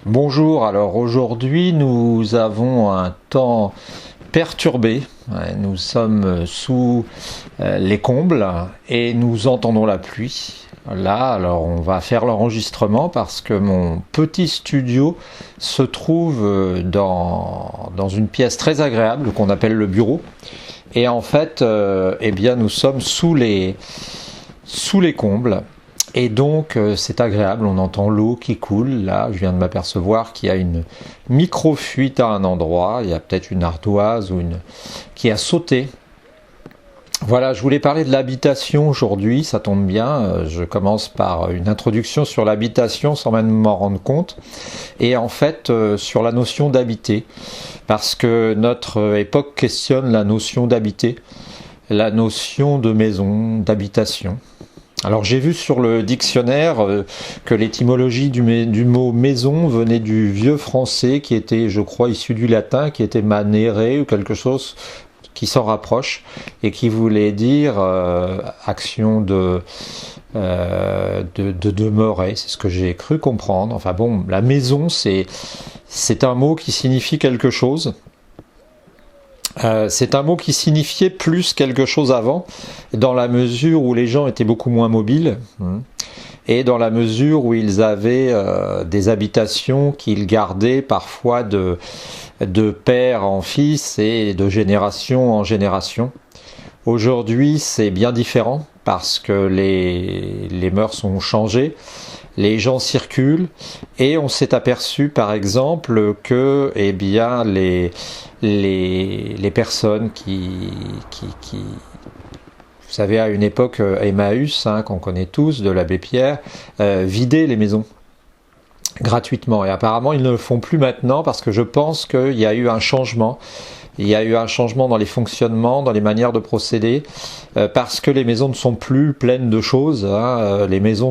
Bonjour, alors aujourd'hui nous avons un temps perturbé. Nous sommes sous les combles et nous entendons la pluie. Là, alors on va faire l'enregistrement parce que mon petit studio se trouve dans une pièce très agréable qu'on appelle le bureau. Et en fait, eh bien, nous sommes sous les combles. Et donc c'est agréable, on entend l'eau qui coule. Là, je viens de m'apercevoir qu'il y a une micro-fuite à un endroit. Il y a peut-être une ardoise qui a sauté. Voilà, je voulais parler de l'habitation aujourd'hui, ça tombe bien. Je commence par une introduction sur l'habitation sans même m'en rendre compte. Et en fait, sur la notion d'habiter. Parce que notre époque questionne la notion d'habiter, la notion de maison, d'habitation. Alors j'ai vu sur le dictionnaire que l'étymologie du mot maison venait du vieux français qui était, je crois, issu du latin, qui était manere ou quelque chose qui s'en rapproche et qui voulait dire action de demeurer, c'est ce que j'ai cru comprendre. Enfin bon, la maison c'est un mot qui signifie quelque chose. C'est un mot qui signifiait plus quelque chose avant, dans la mesure où les gens étaient beaucoup moins mobiles, et dans la mesure où ils avaient des habitations qu'ils gardaient parfois de père en fils et de génération en génération. Aujourd'hui, c'est bien différent parce que les mœurs ont changé, les gens circulent et on s'est aperçu par exemple que eh bien, les personnes vous savez, à une époque, Emmaüs, qu'on connaît tous, de l'abbé Pierre, vidaient les maisons gratuitement. Et apparemment, ils ne le font plus maintenant parce que je pense qu'il y a eu un changement. Il y a eu un changement dans les fonctionnements, dans les manières de procéder, parce que les maisons ne sont plus pleines de choses. Les maisons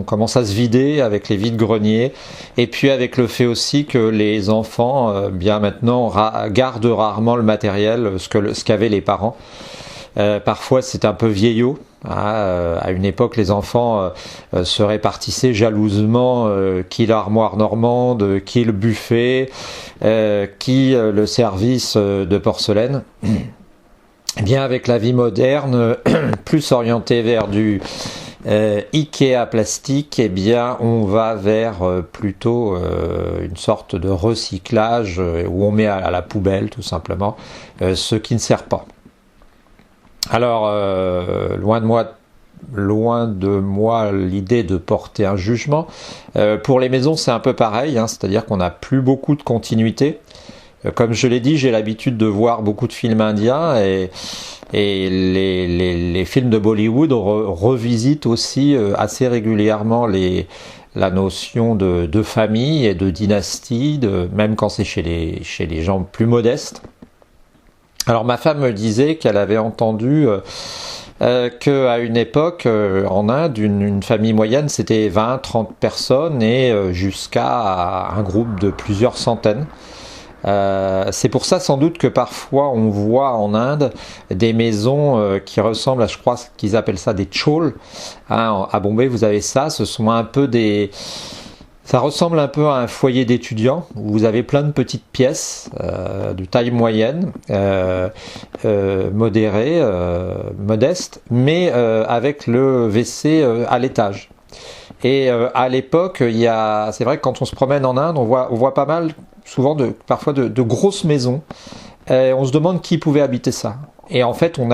commencent à se vider avec les vides-greniers, et puis avec le fait aussi que les enfants, bien maintenant, gardent rarement le matériel, ce qu'avaient les parents. Parfois c'est un peu vieillot. À une époque, les enfants se répartissaient jalousement qui l'armoire normande, qui le buffet, qui le service de porcelaine. Eh bien, avec la vie moderne, plus orientée vers du Ikea plastique, eh bien, on va vers plutôt une sorte de recyclage où on met à la poubelle, tout simplement, ce qui ne sert pas. Alors, loin de moi l'idée de porter un jugement. Pour les maisons, c'est un peu pareil, c'est-à-dire qu'on n'a plus beaucoup de continuité. Comme je l'ai dit, j'ai l'habitude de voir beaucoup de films indiens et les films de Bollywood revisitent aussi assez régulièrement la notion de famille et de dynastie, même quand c'est chez les gens plus modestes. Alors ma femme me disait qu'elle avait entendu qu'à une époque en Inde, une famille moyenne c'était 20-30 personnes et jusqu'à un groupe de plusieurs centaines. C'est pour ça sans doute que parfois on voit en Inde des maisons qui ressemblent à, je crois qu'ils appellent ça des chauls. À Bombay vous avez ça, ce sont un peu ça ressemble un peu à un foyer d'étudiants où vous avez plein de petites pièces de taille moyenne, modérée, modeste, mais avec le WC à l'étage. Et à l'époque, c'est vrai que quand on se promène en Inde, on voit pas mal, souvent parfois de grosses maisons. On se demande qui pouvait habiter ça. Et en fait, on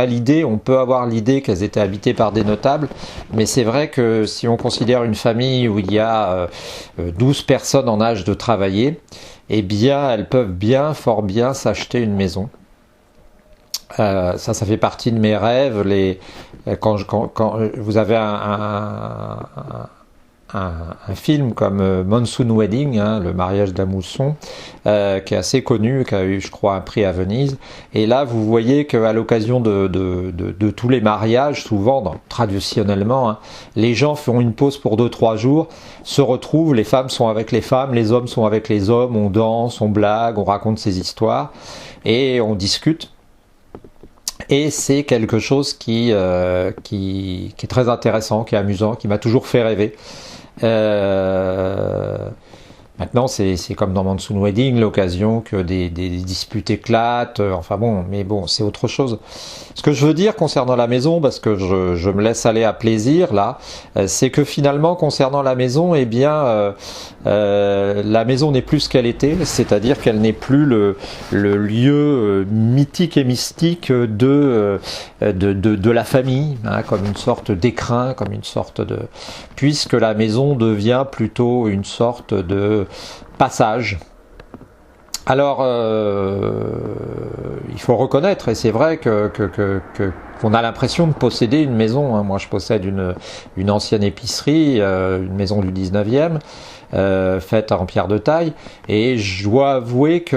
peut avoir l'idée qu'elles étaient habitées par des notables, mais c'est vrai que si on considère une famille où il y a 12 personnes en âge de travailler, eh bien, elles peuvent fort bien s'acheter une maison. Ça fait partie de mes rêves. Quand vous avez un film comme Monsoon Wedding, le mariage de la mousson, qui est assez connu, qui a eu, je crois, un prix à Venise. Et là, vous voyez qu'à l'occasion de tous les mariages, souvent, traditionnellement, les gens font une pause pour 2-3 jours, se retrouvent, les femmes sont avec les femmes, les hommes sont avec les hommes, on danse, on blague, on raconte ses histoires, et on discute. Et c'est quelque chose qui est très intéressant, qui est amusant, qui m'a toujours fait rêver. Maintenant, c'est comme dans Monsoon Wedding, l'occasion que des disputes éclatent. Enfin bon, mais bon, c'est autre chose. Ce que je veux dire concernant la maison, parce que je me laisse aller à plaisir là, c'est que finalement, concernant la maison, eh bien, la maison n'est plus ce qu'elle était, c'est-à-dire qu'elle n'est plus le lieu mythique et mystique de la famille, hein, comme une sorte d'écrin, comme une sorte de... puisque la maison devient plutôt une sorte de passage. Alors, il faut reconnaître, et c'est vrai qu'on a l'impression de posséder une maison. Hein. Moi, je possède une ancienne épicerie, une maison du 19e, faite en pierre de taille, et je dois avouer qu'on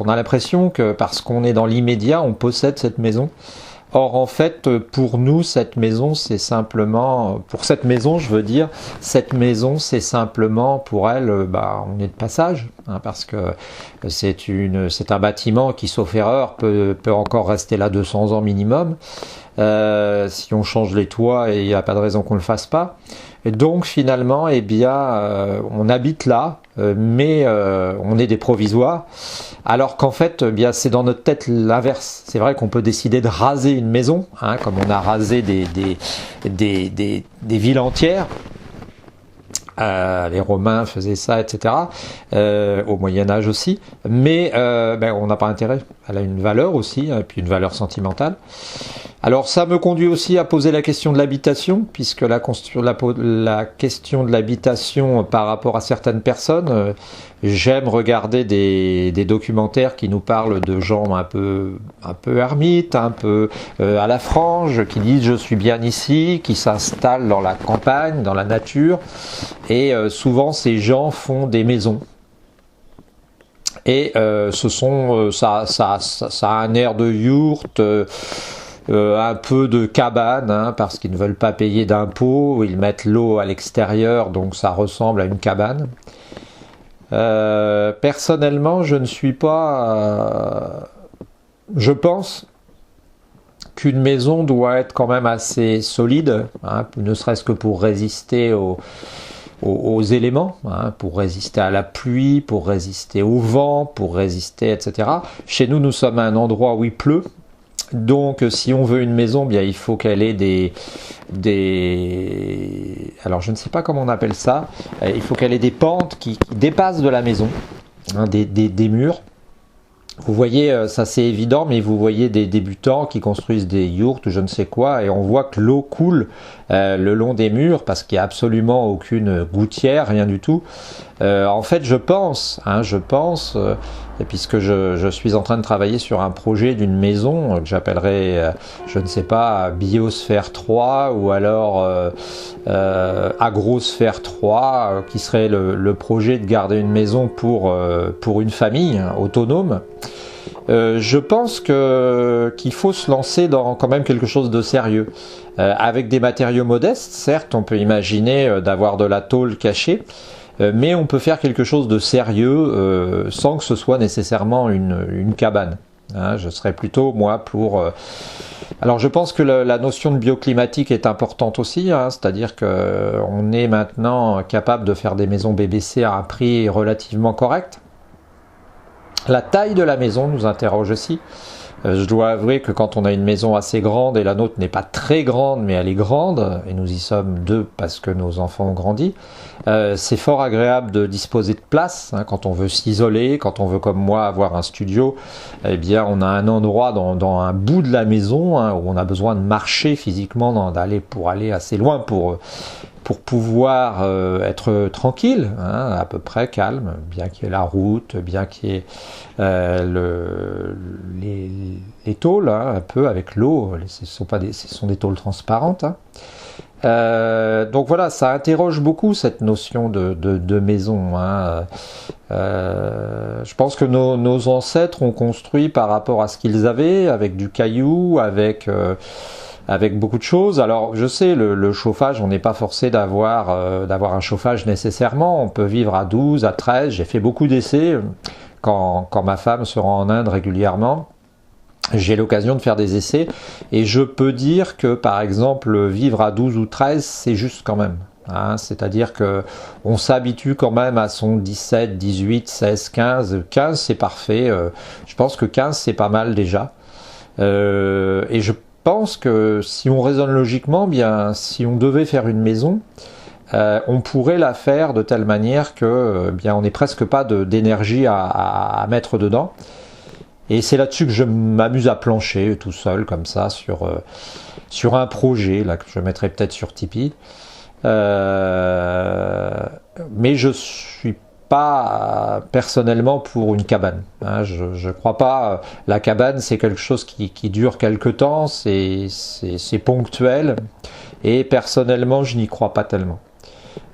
a l'impression que parce qu'on est dans l'immédiat, on possède cette maison. Or, en fait, pour nous, cette maison, c'est simplement... Pour cette maison, je veux dire, cette maison, c'est simplement, pour elle, on est de passage, hein, parce que c'est un bâtiment qui, sauf erreur, peut encore rester là 200 ans minimum. Si on change les toits, et il n'y a pas de raison qu'on ne le fasse pas. Et donc, finalement, eh bien, on habite là, mais on est des provisoires. Alors qu'en fait, eh bien, c'est dans notre tête l'inverse. C'est vrai qu'on peut décider de raser une maison, hein, comme on a rasé des villes entières. Les Romains faisaient ça, etc. Au Moyen-Âge aussi. Mais on n'a pas intérêt. Elle a une valeur aussi, et puis une valeur sentimentale. Alors ça me conduit aussi à poser la question de l'habitation, puisque la question de l'habitation par rapport à certaines personnes, j'aime regarder des documentaires qui nous parlent de gens un peu ermites, un peu à la frange, qui disent je suis bien ici, qui s'installent dans la campagne, dans la nature, et souvent ces gens font des maisons. Et ça a un air de yourte, un peu de cabane, hein, parce qu'ils ne veulent pas payer d'impôts, ils mettent l'eau à l'extérieur, donc ça ressemble à une cabane. Personnellement, je ne suis pas... je pense qu'une maison doit être quand même assez solide, hein, ne serait-ce que pour résister aux éléments, hein, pour résister à la pluie, pour résister au vent, pour résister, etc. Chez nous, nous sommes à un endroit où il pleut. Donc, si on veut une maison, bien, il faut qu'elle ait alors, je ne sais pas comment on appelle ça. Il faut qu'elle ait des pentes qui dépassent de la maison, hein, des murs. Vous voyez, ça c'est évident, mais vous voyez des débutants qui construisent des yourtes ou je ne sais quoi, et on voit que l'eau coule le long des murs parce qu'il n'y a absolument aucune gouttière, rien du tout. En fait, je pense, et puisque je suis en train de travailler sur un projet d'une maison que j'appellerais, je ne sais pas, Biosphère 3 ou alors Agrosphère 3, qui serait le projet de garder une maison pour une famille, hein, autonome. Je pense qu'il faut se lancer dans quand même quelque chose de sérieux. Avec des matériaux modestes, certes, on peut imaginer d'avoir de la tôle cachée, mais on peut faire quelque chose de sérieux sans que ce soit nécessairement une cabane. Hein, je serais plutôt, moi, pour... Alors je pense que la notion de bioclimatique est importante aussi, hein, c'est-à-dire qu'on est maintenant capable de faire des maisons BBC à un prix relativement correct. La taille de la maison nous interroge aussi. Je dois avouer que quand on a une maison assez grande, et la nôtre n'est pas très grande, mais elle est grande, et nous y sommes deux parce que nos enfants ont grandi, c'est fort agréable de disposer de place, hein, quand on veut s'isoler, quand on veut comme moi avoir un studio, eh bien on a un endroit dans un bout de la maison, hein, où on a besoin de marcher physiquement, pour aller assez loin pour pouvoir être tranquille, hein, à peu près calme, bien qu'il y ait la route, bien qu'il y ait les tôles, hein, un peu avec l'eau, ce sont des tôles transparentes. Hein. Donc voilà, ça interroge beaucoup cette notion de maison. Hein. Je pense que nos ancêtres ont construit par rapport à ce qu'ils avaient, avec du caillou, avec beaucoup de choses. Alors je sais, le chauffage, on n'est pas forcé d'avoir un chauffage nécessairement, on peut vivre à 12, à 13, j'ai fait beaucoup d'essais quand ma femme se rend en Inde régulièrement. J'ai l'occasion de faire des essais et je peux dire que par exemple vivre à 12 ou 13 c'est juste quand même. hein, c'est-à-dire que on s'habitue quand même à son 17, 18, 16, 15. 15 c'est parfait, je pense que 15 c'est pas mal déjà. Et je pense que si on raisonne logiquement, bien si on devait faire une maison, on pourrait la faire de telle manière que bien on n'ait presque pas d'énergie à mettre dedans. Et c'est là-dessus que je m'amuse à plancher tout seul comme ça sur un projet là que je mettrai peut-être sur Tipeee. Mais je suis pas personnellement pour une cabane, hein. Je crois pas. La cabane c'est quelque chose qui dure quelque temps, c'est ponctuel et personnellement je n'y crois pas tellement.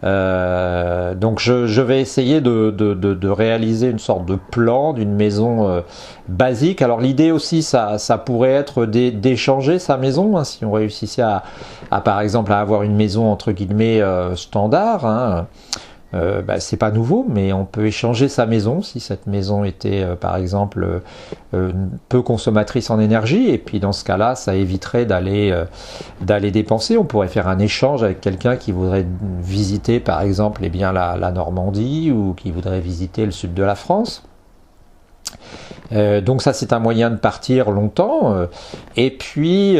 Donc je vais essayer de réaliser une sorte de plan d'une maison basique. Alors l'idée aussi ça pourrait être d'échanger sa maison, hein, si on réussissait à par exemple à avoir une maison entre guillemets standard, hein. C'est pas nouveau, mais on peut échanger sa maison si cette maison était par exemple peu consommatrice en énergie, et puis dans ce cas-là, ça éviterait d'aller dépenser. On pourrait faire un échange avec quelqu'un qui voudrait visiter par exemple eh bien, la Normandie ou qui voudrait visiter le sud de la France. Donc ça c'est un moyen de partir longtemps, et puis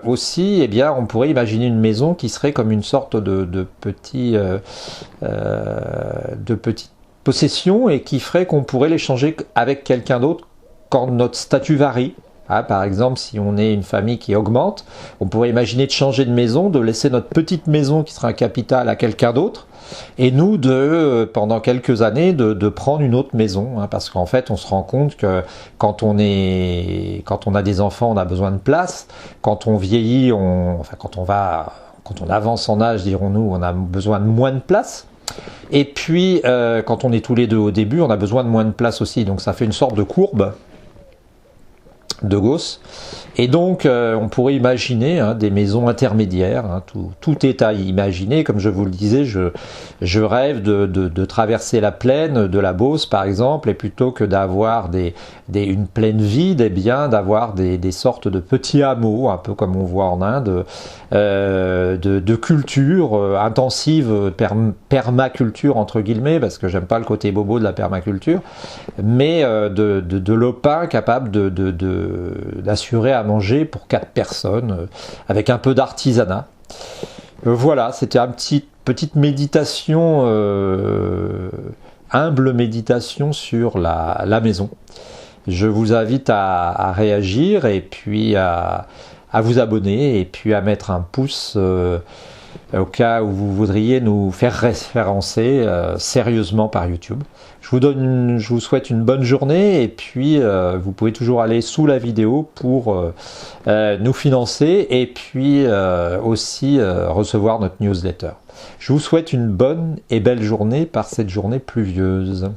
aussi eh bien, on pourrait imaginer une maison qui serait comme une sorte de petite possession et qui ferait qu'on pourrait l'échanger avec quelqu'un d'autre quand notre statut varie. Ah, par exemple, si on est une famille qui augmente, on pourrait imaginer de changer de maison, de laisser notre petite maison qui sera un capital à quelqu'un d'autre, et nous pendant quelques années de prendre une autre maison, hein, parce qu'en fait on se rend compte que quand on a des enfants on a besoin de place, quand on vieillit, quand on avance en âge dirons-nous, on a besoin de moins de place. Et puis quand on est tous les deux au début on a besoin de moins de place aussi, donc ça fait une sorte de courbe de Gauss. Et donc on pourrait imaginer des maisons intermédiaires, hein, tout est à imaginer. Comme je vous le disais, je rêve de traverser la plaine de la Beauce par exemple, et plutôt que d'avoir une plaine vide, eh bien d'avoir des sortes de petits hameaux, un peu comme on voit en Inde, de culture intensive, permaculture entre guillemets, parce que j'aime pas le côté bobo de la permaculture, mais de lopin capable d'assurer à manger pour 4 personnes, avec un peu d'artisanat. Voilà, c'était une petite méditation, humble méditation sur la maison. Je vous invite à réagir et puis à vous abonner et puis à mettre un pouce au cas où vous voudriez nous faire référencer sérieusement par YouTube. Je vous souhaite une bonne journée, et puis vous pouvez toujours aller sous la vidéo pour nous financer et puis aussi recevoir notre newsletter. Je vous souhaite une bonne et belle journée par cette journée pluvieuse.